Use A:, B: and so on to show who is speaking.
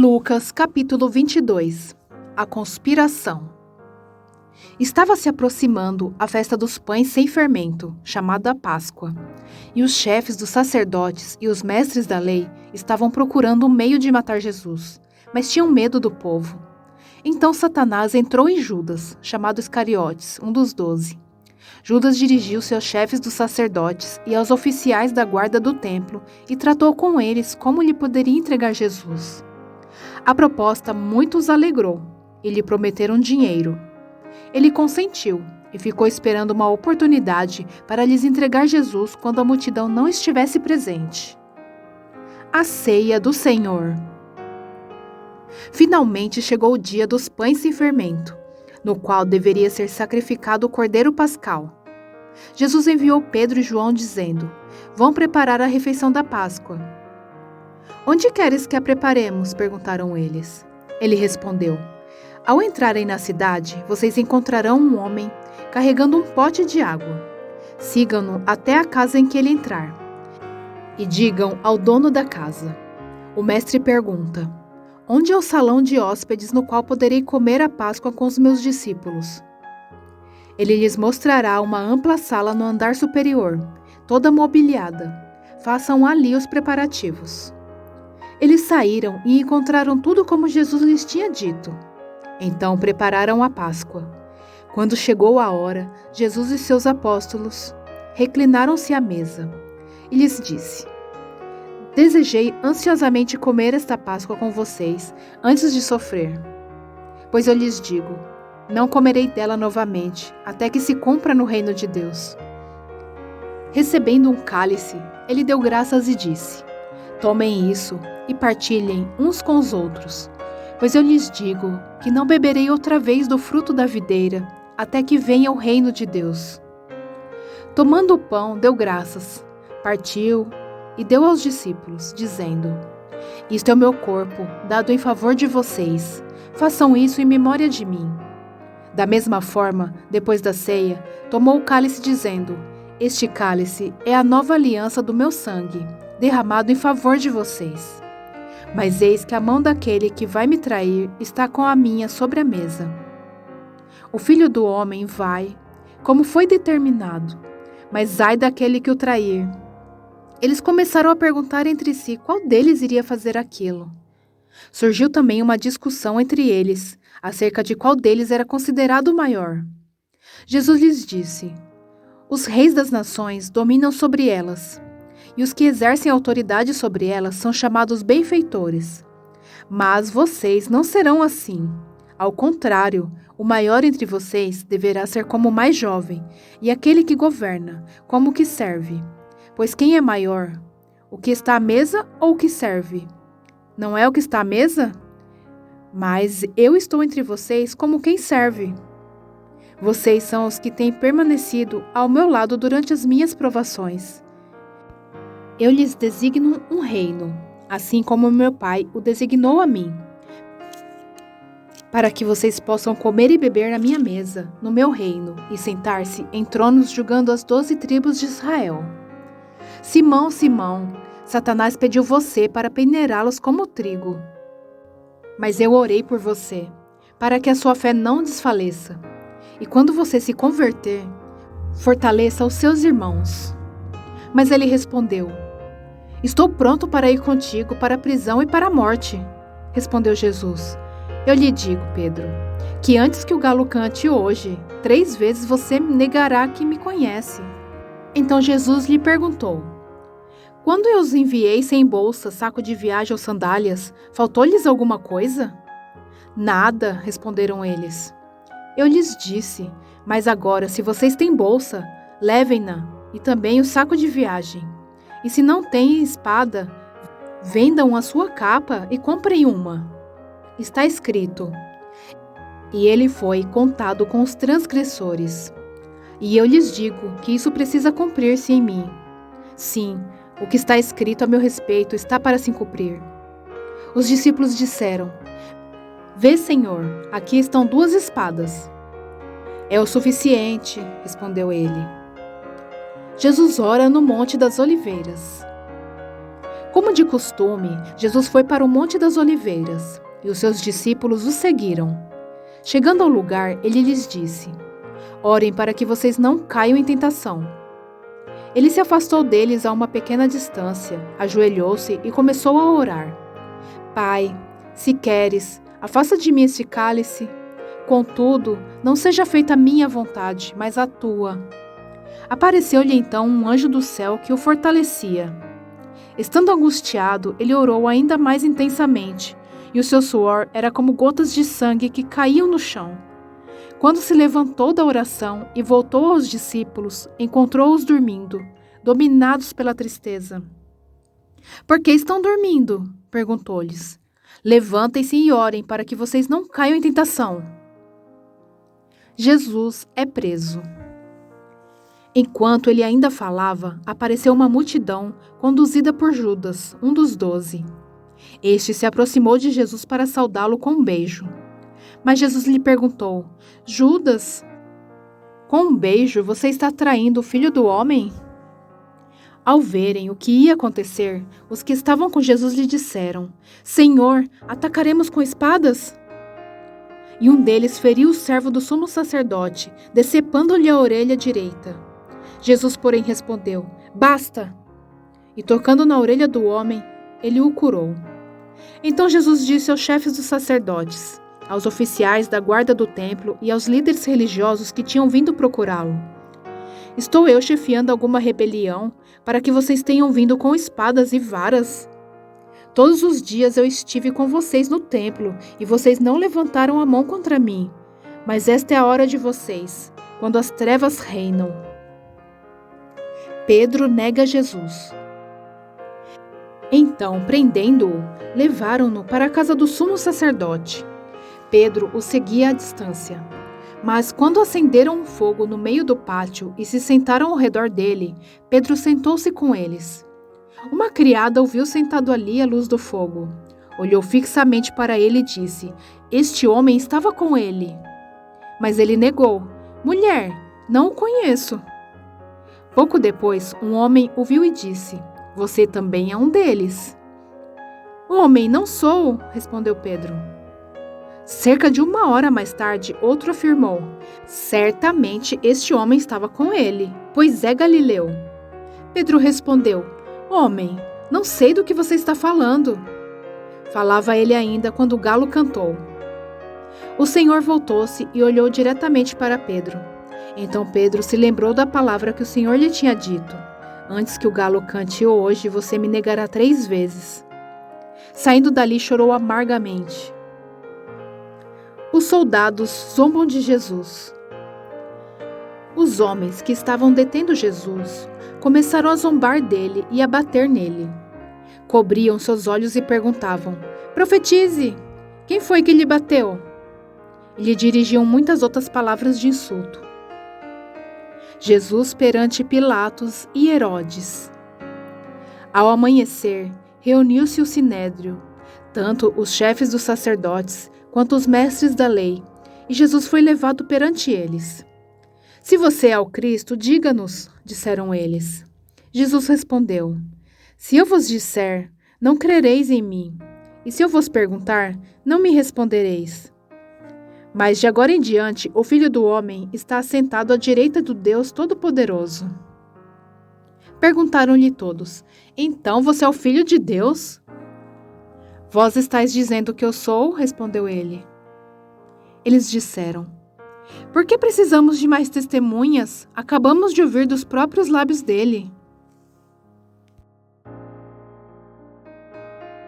A: Lucas, capítulo 22. A conspiração. Estava se aproximando a festa dos pães sem fermento, chamada Páscoa, e os chefes dos sacerdotes e os mestres da lei estavam procurando um meio de matar Jesus, mas tinham medo do povo. Então Satanás entrou em Judas, chamado Iscariotes, um dos 12. Judas dirigiu-se aos chefes dos sacerdotes e aos oficiais da guarda do templo e tratou com eles como lhe poderia entregar Jesus. A proposta muito os alegrou e lhe prometeram dinheiro. Ele consentiu e ficou esperando uma oportunidade para lhes entregar Jesus quando a multidão não estivesse presente. A ceia do Senhor. Finalmente chegou o dia dos pães sem fermento, no qual deveria ser sacrificado o cordeiro pascal. Jesus enviou Pedro e João dizendo: "Vão preparar a refeição da Páscoa." "Onde queres que a preparemos?" perguntaram eles. Ele respondeu: "Ao entrarem na cidade, vocês encontrarão um homem carregando um pote de água. Sigam-no até a casa em que ele entrar. E digam ao dono da casa: o mestre pergunta: onde é o salão de hóspedes no qual poderei comer a Páscoa com os meus discípulos? Ele lhes mostrará uma ampla sala no andar superior, toda mobiliada. Façam ali os preparativos." Eles saíram e encontraram tudo como Jesus lhes tinha dito. Então prepararam a Páscoa. Quando chegou a hora, Jesus e seus apóstolos reclinaram-se à mesa e lhes disse: "Desejei ansiosamente comer esta Páscoa com vocês antes de sofrer. Pois eu lhes digo, não comerei dela novamente, até que se cumpra no reino de Deus." Recebendo um cálice, ele deu graças e disse: "Tomem isso e partilhem uns com os outros, pois eu lhes digo que não beberei outra vez do fruto da videira, até que venha o reino de Deus." Tomando o pão, deu graças, partiu e deu aos discípulos, dizendo: "Isto é o meu corpo, dado em favor de vocês. Façam isso em memória de mim." Da mesma forma, depois da ceia, tomou o cálice dizendo: "Este cálice é a nova aliança do meu sangue, derramado em favor de vocês. Mas eis que a mão daquele que vai me trair está com a minha sobre a mesa. O Filho do Homem vai, como foi determinado, mas ai daquele que o trair." Eles começaram a perguntar entre si qual deles iria fazer aquilo. Surgiu também uma discussão entre eles, acerca de qual deles era considerado o maior. Jesus lhes disse: "Os reis das nações dominam sobre elas, e os que exercem autoridade sobre elas são chamados benfeitores. Mas vocês não serão assim. Ao contrário, o maior entre vocês deverá ser como o mais jovem, e aquele que governa, como o que serve. Pois quem é maior, o que está à mesa ou o que serve? Não é o que está à mesa? Mas eu estou entre vocês como quem serve. Vocês são os que têm permanecido ao meu lado durante as minhas provações. Eu lhes designo um reino, assim como meu Pai o designou a mim, para que vocês possam comer e beber na minha mesa, no meu reino, e sentar-se em tronos julgando as 12 tribos de Israel. Simão, Simão, Satanás pediu você para peneirá-los como trigo. Mas eu orei por você, para que a sua fé não desfaleça. E quando você se converter, fortaleça os seus irmãos." Mas ele respondeu: "Estou pronto para ir contigo para a prisão e para a morte." Respondeu Jesus: "Eu lhe digo, Pedro, que antes que o galo cante hoje, 3 vezes você negará que me conhece." Então Jesus lhe perguntou: "Quando eu os enviei sem bolsa, saco de viagem ou sandálias, faltou-lhes alguma coisa?" "Nada", responderam eles. "Eu lhes disse, mas agora, se vocês têm bolsa, levem-na, e também o saco de viagem. E se não têm espada, vendam a sua capa e comprem uma. Está escrito: e ele foi contado com os transgressores. E eu lhes digo que isso precisa cumprir-se em mim. Sim, o que está escrito a meu respeito está para se cumprir." Os discípulos disseram: "Vê, Senhor, aqui estão 2 espadas." "É o suficiente", respondeu ele. Jesus ora no Monte das Oliveiras. Como de costume, Jesus foi para o Monte das Oliveiras, e os seus discípulos o seguiram. Chegando ao lugar, ele lhes disse: Orem para que vocês não caiam em tentação. Ele se afastou deles a uma pequena distância, ajoelhou-se e começou a orar. Pai, se queres, afasta de mim este cálice. Contudo, não seja feita a minha vontade, mas a tua. Apareceu-lhe então um anjo do céu que o fortalecia. Estando angustiado, ele orou ainda mais intensamente, e o seu suor era como gotas de sangue que caíam no chão. Quando se levantou da oração e voltou aos discípulos, encontrou-os dormindo, dominados pela tristeza. Por que estão dormindo? Perguntou-lhes. Levantem-se e orem para que vocês não caiam em tentação. Jesus é preso. Enquanto ele ainda falava, apareceu uma multidão conduzida por Judas, um dos 12. Este se aproximou de Jesus para saudá-lo com um beijo. Mas Jesus lhe perguntou: Judas, com um beijo você está traindo o Filho do Homem? Ao verem o que ia acontecer, os que estavam com Jesus lhe disseram: Senhor, atacaremos com espadas? E um deles feriu o servo do sumo sacerdote, decepando-lhe a orelha direita. Jesus, porém, respondeu: Basta! E tocando na orelha do homem, ele o curou. Então Jesus disse aos chefes dos sacerdotes, aos oficiais da guarda do templo e aos líderes religiosos que tinham vindo procurá-lo: Estou eu chefiando alguma rebelião para que vocês tenham vindo com espadas e varas? Todos os dias eu estive com vocês no templo e vocês não levantaram a mão contra mim. Mas esta é a hora de vocês, quando as trevas reinam. Pedro nega Jesus. Então, prendendo-o, levaram-no para a casa do sumo sacerdote. Pedro o seguia à distância. Mas quando acenderam um fogo no meio do pátio e se sentaram ao redor dele, Pedro sentou-se com eles. Uma criada o viu sentado ali à luz do fogo. Olhou fixamente para ele e disse: Este homem estava com ele. Mas ele negou: Mulher, não o conheço. Pouco depois, um homem o viu e disse: Você também é um deles. Homem, não sou, respondeu Pedro. Cerca de 1 hora mais tarde, outro afirmou: Certamente este homem estava com ele, pois é galileu. Pedro respondeu: Homem, não sei do que você está falando. Falava ele ainda quando o galo cantou. O Senhor voltou-se e olhou diretamente para Pedro. Então Pedro se lembrou da palavra que o Senhor lhe tinha dito: Antes que o galo cante hoje, você me negará 3 vezes. Saindo dali, chorou amargamente. Os soldados zombam de Jesus. Os homens que estavam detendo Jesus começaram a zombar dele e a bater nele. Cobriam seus olhos e perguntavam: Profetize! Quem foi que lhe bateu? E lhe dirigiam muitas outras palavras de insulto. Jesus perante Pilatos e Herodes. Ao amanhecer, reuniu-se o sinédrio, tanto os chefes dos sacerdotes quanto os mestres da lei, e Jesus foi levado perante eles. Se você é o Cristo, diga-nos, disseram eles. Jesus respondeu: Se eu vos disser, não crereis em mim, e se eu vos perguntar, não me respondereis. Mas de agora em diante, o Filho do Homem está assentado à direita do Deus Todo-Poderoso. Perguntaram-lhe todos: Então você é o Filho de Deus? Vós estáis dizendo que eu sou, respondeu ele. Eles disseram: Por que precisamos de mais testemunhas? Acabamos de ouvir dos próprios lábios dele.